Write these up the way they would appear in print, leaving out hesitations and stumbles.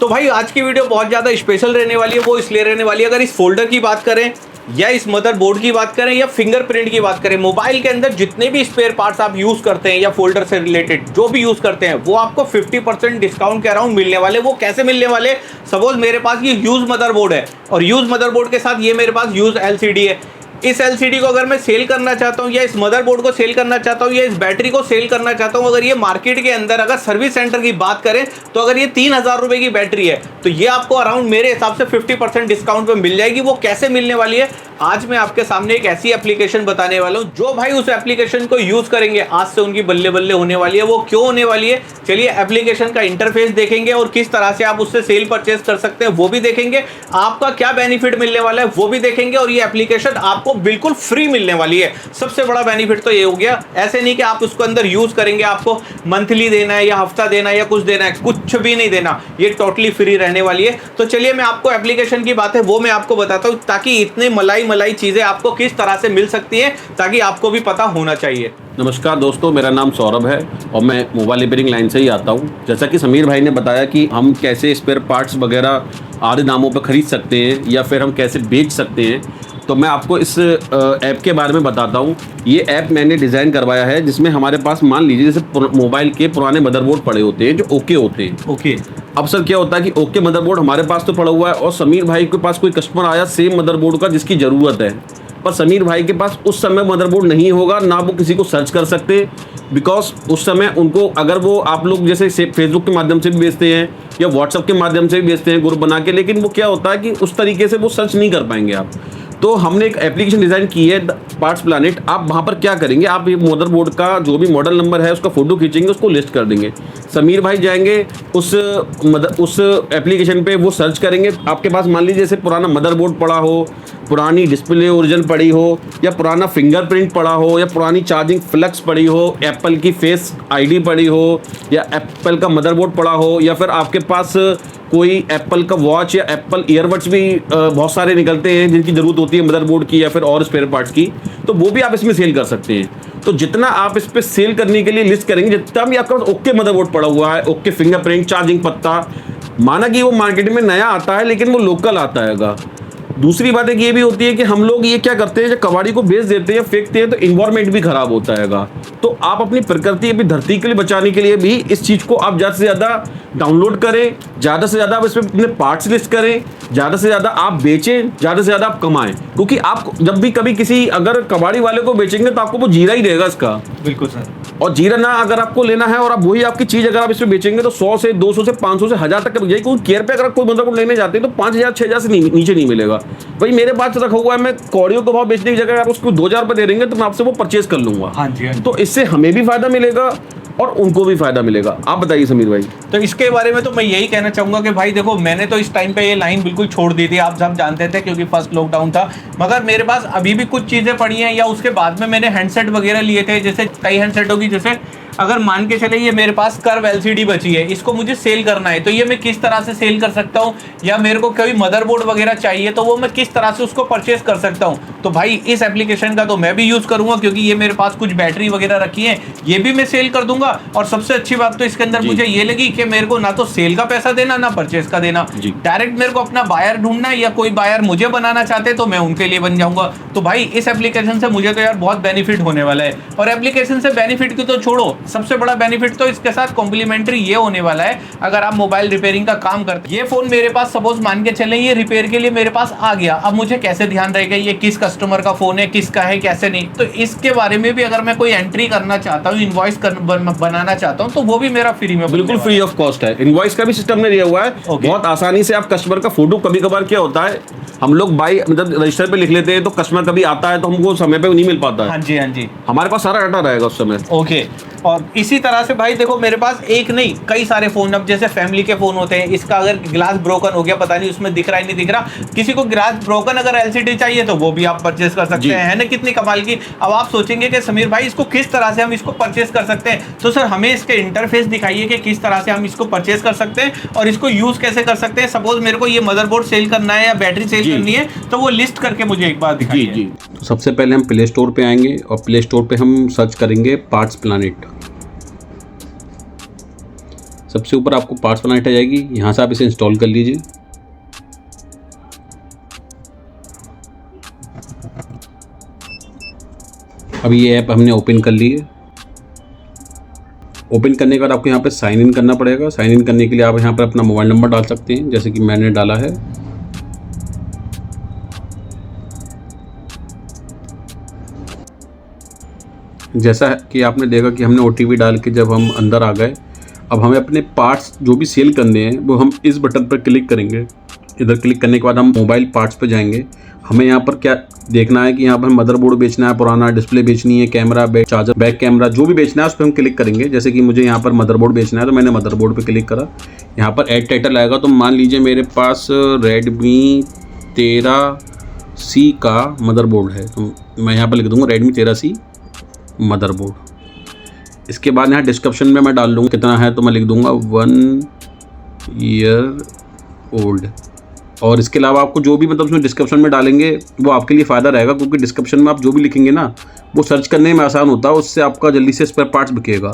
तो भाई आज की वीडियो बहुत ज़्यादा स्पेशल रहने वाली है। वो इसलिए रहने वाली है, अगर इस फोल्डर की बात करें या इस मदरबोर्ड की बात करें या फिंगरप्रिंट की बात करें, मोबाइल के अंदर जितने भी स्पेयर पार्ट्स आप यूज़ करते हैं या फोल्डर से रिलेटेड जो भी यूज़ करते हैं वो आपको 50% डिस्काउंट के अराउंड मिलने वाले। वो कैसे मिलने वाले? सपोज मेरे पास ये यूज मदरबोर्ड है और यूज मदरबोर्ड के साथ ये मेरे पास यूज एलसीडी है। इस एलसीडी को अगर मैं सेल करना चाहता हूँ या इस मदरबोर्ड को सेल करना चाहता हूँ या इस बैटरी को सेल करना चाहता हूँ, अगर ये मार्केट के अंदर अगर सर्विस सेंटर की बात करें तो अगर ये 3000 रुपए की बैटरी है तो ये आपको अराउंड मेरे हिसाब से 50% डिस्काउंट पे मिल जाएगी। वो कैसे मिलने वाली है, आज मैं आपके सामने एक ऐसी एप्लीकेशन बताने वाला हूँ जो भाई उस एप्लीकेशन को यूज करेंगे आज से उनकी बल्ले बल्ले होने वाली है। वो क्यों होने वाली है, चलिए एप्लीकेशन का इंटरफेस देखेंगे और किस तरह से आप उससे सेल परचेज कर सकते हैं वो भी देखेंगे, आपका क्या बेनिफिट मिलने वाला है वो भी देखेंगे और ये एप्लीकेशन आपको बिल्कुल फ्री मिलने वाली है। सबसे बड़ा बेनिफिट तो ये हो गया, ऐसे नहीं कि आप उसको अंदर यूज करेंगे आपको मंथली देना है या हफ्ता देना है या कुछ देना है, कुछ भी नहीं देना, ये टोटली फ्री रहने वाली है। तो चलिए मैं आपको एप्लीकेशन की बात है वो मैं आपको बताता हूँ ताकि इतने मलाई चीजें आपको किस तरह से मिल सकती है ताकि आपको भी पता होना चाहिए। नमस्कार दोस्तों, मेरा नाम सौरभ है और मैं मोबाइल रिपेयरिंग लाइन से ही आता हूं। जैसा कि समीर भाई ने बताया कि हम कैसे स्पेयर पार्ट्स वगैरह आधे दामों पर ख़रीद सकते हैं या फिर हम कैसे बेच सकते हैं, तो मैं आपको इस ऐप के बारे में बताता हूं। ये ऐप मैंने डिज़ाइन करवाया है जिसमें हमारे पास मान लीजिए जैसे मोबाइल के पुराने मदरबोर्ड पड़े होते हैं जो ओके होते हैं। ओके, अब सर क्या होता है कि ओके मदरबोर्ड हमारे पास तो पड़ा हुआ है और समीर भाई के पास कोई कस्टमर आया सेम मदरबोर्ड का जिसकी ज़रूरत है, पर समीर भाई के पास उस समय मदरबोर्ड नहीं होगा, ना वो किसी को सर्च कर सकते, बिकॉज उस समय उनको अगर वो आप लोग जैसे फेसबुक के माध्यम से भी बेचते हैं या व्हाट्सएप के माध्यम से भी बेचते हैं ग्रुप बना के, लेकिन वो क्या होता है कि उस तरीके से वो सर्च नहीं कर पाएंगे आप। तो हमने एक एप्लीकेशन डिज़ाइन की है पार्ट्स प्लानेट। आप वहाँ पर क्या करेंगे, आप ये मदरबोर्ड का जो भी मॉडल नंबर है उसका फ़ोटो खींचेंगे, उसको लिस्ट कर देंगे। समीर भाई जाएंगे उस एप्लीकेशन पे, वो सर्च करेंगे। आपके पास मान लीजिए जैसे पुराना मदरबोर्ड पड़ा हो, पुरानी डिस्प्ले ओरिजिनल पड़ी हो या पुराना फिंगरप्रिंट पड़ा हो या पुरानी चार्जिंग फ्लक्स पड़ी हो, एप्पल की फेस आईडी पड़ी हो या एप्पल का मदरबोर्ड पड़ा हो या फिर आपके पास कोई एप्पल का वॉच या एप्पल ईयरबड्स भी बहुत सारे निकलते हैं जिनकी ज़रूरत होती है मदरबोर्ड की या फिर और स्पेयर पार्ट्स की, तो वो भी आप इसमें सेल कर सकते हैं। तो जितना आप इस पर सेल करने के लिए लिस्ट करेंगे, जितना भी आपका ओके मदरबोर्ड पड़ा हुआ है, ओके फिंगरप्रिंट, चार्जिंग पत्ता, माना कि वो मार्केट में नया आता है लेकिन वो लोकल आता है। दूसरी बात एक ये भी होती है कि हम लोग ये क्या करते हैं, जब कबाड़ी को बेच देते हैं, फेंकते हैं, तो इन्वायरमेंट भी खराब होता है। तो आप अपनी प्रकृति, अपनी धरती के लिए बचाने के लिए भी इस चीज़ को आप ज़्यादा से ज़्यादा डाउनलोड करें, ज़्यादा से ज़्यादा आप इसमें अपने पार्ट्स लिस्ट करें, ज़्यादा से ज़्यादा आप बेचें, ज़्यादा से ज़्यादा आप कमाएं। क्योंकि आप जब भी कभी किसी अगर कबाड़ी वाले को बेचेंगे तो आपको वो जीरा ही देगा इसका। बिल्कुल सर। और जीरा ना अगर आपको लेना है और आप वही आपकी चीज़ अगर आप इसमें बेचेंगे तो 100 से 200 से 500 से 1000 तक का बिक जाएगी। कोई केयर पे अगर कोई मतलब लेने जाते हैं तो 5000 6000 से नीचे नहीं मिलेगा। भाई मेरे पास रखा हुआ है, मैं कौड़ियों के भाव बेचने की जगह आप उसको 2000 रुपये दे देंगे तो मैं आपसे वो परचेज कर लूंगा। हाँ जी, हाँ जी। तो इससे हमें भी फायदा मिलेगा और उनको भी फायदा मिलेगा। आप बताइए समीर भाई। तो इसके बारे में तो मैं यही कहना चाहूँगा कि भाई देखो, मैंने तो इस टाइम पे ये लाइन बिल्कुल छोड़ दी थी, आप सब जानते थे क्योंकि फर्स्ट लॉकडाउन था, मगर मेरे पास अभी भी कुछ चीज़ें पड़ी हैं या उसके बाद में मैंने हैंडसेट वगैरह लिए थे। जैसे कई हैंडसेट होगी, जैसे अगर मान के चले ये मेरे पास कर्व एलसीडी बची है, इसको मुझे सेल करना है तो ये मैं किस तरह से सेल कर सकता हूँ, या मेरे को कोई मदरबोर्ड वगैरह चाहिए तो वो मैं किस तरह से उसको परचेज कर सकता हूँ। तो भाई इस एप्लीकेशन का तो मैं भी यूज़ करूँगा क्योंकि ये मेरे पास कुछ बैटरी वगैरह रखी है, ये भी मैं सेल कर दूंगा। और सबसे अच्छी बात तो इसके अंदर मुझे ये लगी कि मेरे को ना तो सेल का पैसा देना ना परचेज का देना, डायरेक्ट मेरे को अपना बायर ढूंढना है या कोई बायर मुझे बनाना चाहते तो मैं उनके लिए बन जाऊंगा। तो भाई इस एप्लीकेशन से मुझे तो यार बहुत बेनिफिट होने वाला है। और एप्लीकेशन से बेनिफिट की तो छोड़ो, सबसे बड़ा बेनिफिट तो इसके साथ कॉम्प्लीमेंट्री ये होने वाला है, अगर आप मोबाइल रिपेयरिंग का काम करते हैं, ये फोन मेरे पास सपोज मान के चलें ये रिपेयर के लिए मेरे पास आ गया, अब मुझे कैसे ध्यान रहेगा ये किस कस्टमर का फोन है, किसका है, कैसे नहीं, तो इसके बारे में भी अगर मैं कोई एंट्री करना चाहता हूँ, इनवॉइस बनाना चाहता हूँ तो वो भी मेरा फ्री में, बिल्कुल फ्री ऑफ कॉस्ट है। इनवॉइस का भी सिस्टम ने दिया हुआ है। बहुत आसानी से आप कस्टमर का फोटो, कभी कभार क्या होता है हम लोग बाई मतलब रजिस्टर पे लिख लेते हैं तो कस्टमर कभी आता है तो हमको समय पे नहीं मिल पाता है। हाँ जी, हाँ जी, हमारे पास सारा डाटा रहेगा उस समय। ओके। और इसी तरह से भाई देखो, मेरे पास एक नहीं कई सारे फ़ोन, अब जैसे फैमिली के फ़ोन होते हैं, इसका अगर ग्लास ब्रोकन हो गया, पता नहीं उसमें दिख रहा है नहीं दिख रहा, किसी को ग्लास ब्रोकन अगर एलसीडी चाहिए तो वो भी आप परचेस कर सकते हैं, है ना, कितनी कमाल की। अब आप सोचेंगे कि समीर भाई इसको किस तरह से हम इसको परचेस कर सकते हैं, तो सर हमें इसके इंटरफेस दिखाइए कि किस तरह से हम इसको परचेस कर सकते हैं और इसको यूज़ कैसे कर सकते हैं। सपोज मेरे को ये मदरबोर्ड सेल करना है या बैटरी सेल करनी है तो वो लिस्ट करके मुझे एक बार दिखाइए। जी जी, सबसे पहले हम प्ले स्टोर पे आएंगे और प्ले स्टोर पे हम सर्च करेंगे पार्ट्स प्लानेट। सबसे ऊपर आपको पार्ट्स पर लाइट आ जाएगी, यहाँ से आप इसे इंस्टॉल कर लीजिए। अब ये ऐप हमने ओपन कर ली है। ओपन करने के बाद आपको यहाँ पे साइन इन करना पड़ेगा। साइन इन करने के लिए आप यहाँ पर अपना मोबाइल नंबर डाल सकते हैं, जैसे कि मैंने डाला है। जैसा कि आपने देखा कि हमने OTP डाल के जब हम अंदर आ गए, अब हमें अपने पार्ट्स जो भी सेल करने हैं वो हम इस बटन पर क्लिक करेंगे। इधर क्लिक करने के बाद हम मोबाइल पार्ट्स पर जाएंगे। हमें यहाँ पर क्या देखना है कि यहाँ पर मदरबोर्ड बेचना है, पुराना डिस्प्ले बेचनी है, camera, back charger, back camera, जो भी बेचना है उस पर हम क्लिक करेंगे। जैसे कि मुझे यहाँ पर मदरबोर्ड बेचना है तो मैंने मदरबोर्ड पे क्लिक करा। यहाँ पर ऐड टाइटल आएगा, तो मान लीजिए मेरे पास Redmi 13C का मदरबोर्ड है, तो मैं यहाँ पर लिख दूँगा Redmi 13C मदरबोर्ड। इसके बाद यहाँ डिस्क्रिप्शन में मैं डाल लूँगा कितना है, तो मैं लिख दूँगा 1 ईयर ओल्ड। और इसके अलावा आपको जो भी मतलब उसमें डिस्क्रिप्शन में डालेंगे वो आपके लिए फ़ायदा रहेगा, क्योंकि डिस्क्रिप्शन में आप जो भी लिखेंगे ना वो सर्च करने में आसान होता है, उससे आपका जल्दी से स्पेयर पार्ट्स बिकेगा।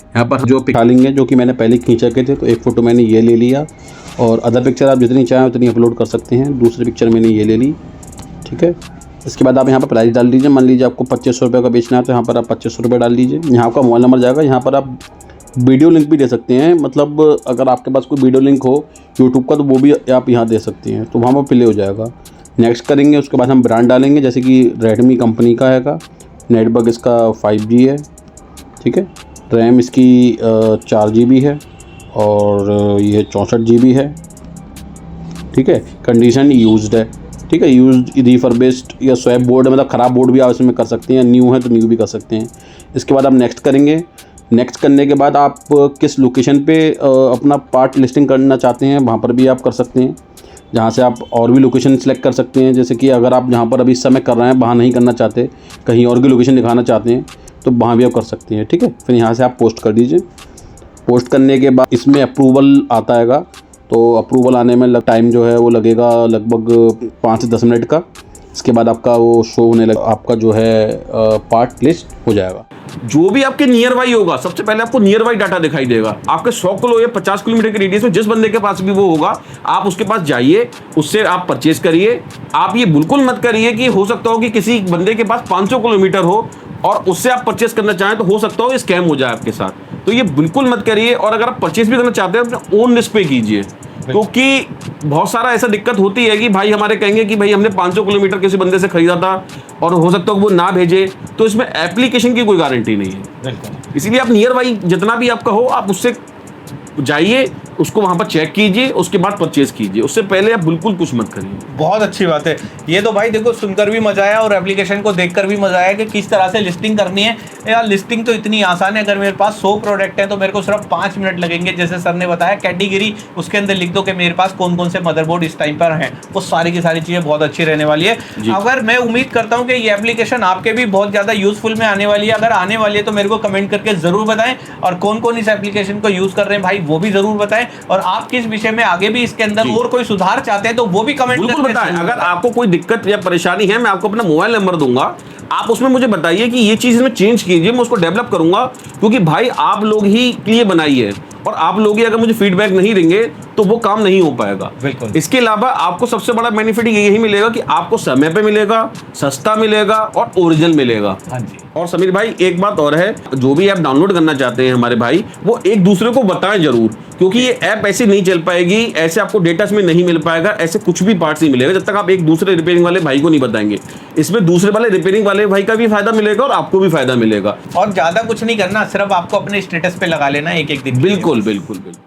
यहाँ पर जो पिक डालेंगे जो कि मैंने पहले खींचा के थे, तो एक फ़ोटो मैंने ये ले लिया, और अदर पिक्चर आप जितनी चाहें उतनी अपलोड कर सकते हैं। दूसरी पिक्चर मैंने ये ले ली, ठीक है। इसके बाद आप यहाँ पर प्राइस डाल दीजिए। मान लीजिए आपको 2500 रुपये का बेचना है, तो यहाँ पर आप 2500 रुपये डाल दीजिए। यहाँ आपका मोबाइल नंबर जाएगा। यहाँ पर आप वीडियो लिंक भी दे सकते हैं, मतलब अगर आपके पास कोई वीडियो लिंक हो यूट्यूब का तो वो भी आप यहाँ दे सकते हैं, तो वहाँ पर प्ले हो जाएगा। नेक्स्ट करेंगे, उसके बाद हम ब्रांड डालेंगे, जैसे कि रेडमी कंपनी का हैगा। नेटवर्क इसका 5G है, ठीक है। रैम इसकी 4 GB है, और ये 64 GB है, ठीक है। कंडीशन यूज्ड है, ठीक है। यूज्ड, रिफर्बिश्ड या स्वैप बोर्ड, मतलब ख़राब बोर्ड भी आप इसमें कर सकते हैं, न्यू है तो न्यू भी कर सकते हैं। इसके बाद आप नेक्स्ट करेंगे। नेक्स्ट करने के बाद आप किस लोकेशन पे अपना पार्ट लिस्टिंग करना चाहते हैं वहाँ पर भी आप कर सकते हैं, जहाँ से आप और भी लोकेशन सेलेक्ट कर सकते हैं। जैसे कि अगर आप जहाँ पर अभी इस समय कर रहे हैं वहाँ नहीं करना चाहते, कहीं और की लोकेशन दिखाना चाहते हैं, तो वहाँ भी आप कर सकते हैं, ठीक है। फिर यहाँ से आप पोस्ट कर दीजिए। पोस्ट करने के बाद इसमें अप्रूवल आता हैगा, तो अप्रूवल आने में टाइम जो है वो लगेगा लगभग 5 से 10 मिनट का। इसके बाद आपका वो शो होने लगा, आपका जो है पार्ट लिस्ट हो जाएगा। जो भी आपके नियर बाई होगा, सबसे पहले आपको नियर बाई डाटा दिखाई देगा। आपके 100 किलो या 50 किलोमीटर के रेडियस में जिस बंदे के पास भी वो होगा, आप उसके पास जाइए, उससे आप परचेज करिए। आप ये बिल्कुल मत करिए कि हो सकता हो कि किसी बंदे के पास 500 किलोमीटर हो और उससे आप परचेज करना चाहें, तो हो सकता हो स्कैम हो जाए आपके साथ। तो ये बिल्कुल मत करिए। और अगर आप परचेज भी करना चाहते हैं, अपने ओन रिस्क पे कीजिए, क्योंकि बहुत सारा ऐसा दिक्कत होती है कि भाई हमारे कहेंगे कि भाई हमने 500 किलोमीटर किसी बंदे से खरीदा था और हो सकता है वो ना भेजे, तो इसमें एप्लीकेशन की कोई गारंटी नहीं है। इसीलिए आप नियर बाई जितना भी आपका हो, आप उससे जाइए, उसको वहाँ पर चेक कीजिए, उसके बाद परचेज कीजिए। उससे पहले आप बिल्कुल कुछ मत करिए। बहुत अच्छी बात है ये तो भाई। देखो, सुनकर भी मजा आया और एप्लीकेशन को देखकर भी मजा आया कि किस तरह से लिस्टिंग करनी है। यार लिस्टिंग तो इतनी आसान है। अगर मेरे पास 100 प्रोडक्ट हैं तो मेरे को सिर्फ 5 मिनट लगेंगे। जैसे सर ने बताया, कैटेगरी उसके अंदर लिख दो कि मेरे पास कौन कौन से मदरबोर्ड इस टाइम पर हैं, वो सारी की सारी चीज़ें बहुत अच्छी रहने वाली है। अगर मैं उम्मीद करता हूँ कि ये एप्लीकेशन आपके भी बहुत ज़्यादा यूजफुल में आने वाली है। अगर आने वाली है तो मेरे को कमेंट करके ज़रूर बताएं, और कौन कौन इस एप्लीकेशन को यूज़ कर रहे हैं भाई वो भी ज़रूर बताएं। और आप किस विषय में आगे भी इसके अंदर और कोई सुधार चाहते हैं तो वो भी कमेंट बिल्कुल बताएं। अगर आपको कोई दिक्कत या परेशानी है, मैं आपको अपना मोबाइल नंबर दूंगा, आप उसमें मुझे बताइए कि ये चीज़ में चेंज कीजिए, मैं उसको डेवलप करूंगा। क्योंकि भाई आप लोग ही के लिए बनाई है, और आप लोग ही अगर मुझे फीडबैक नहीं देंगे तो वो काम नहीं हो पाएगा। बिल्कुल। इसके अलावा आपको सबसे बड़ा बेनिफिट यही मिलेगा कि आपको समय पे मिलेगा, सस्ता मिलेगा और ओरिजिनल मिलेगा। हाँ जी। और समीर भाई एक बात और है, जो भी ऐप डाउनलोड करना चाहते हैं हमारे भाई, वो एक दूसरे को बताएं जरूर, क्योंकि ये ऐप ऐसे नहीं चल पाएगी, ऐसे आपको डेटा में नहीं मिल पाएगा, ऐसे कुछ भी पार्ट्स नहीं मिलेगा जब तक आप एक दूसरे रिपेयरिंग वाले भाई को नहीं बताएंगे। इसमें दूसरे वाले रिपेयरिंग वाले भाई का भी फायदा मिलेगा और आपको भी फायदा मिलेगा। और ज्यादा कुछ नहीं करना, सिर्फ आपको अपने स्टेटस पे लगा लेना एक दिन। बिल्कुल बिल्कुल बिल्कुल।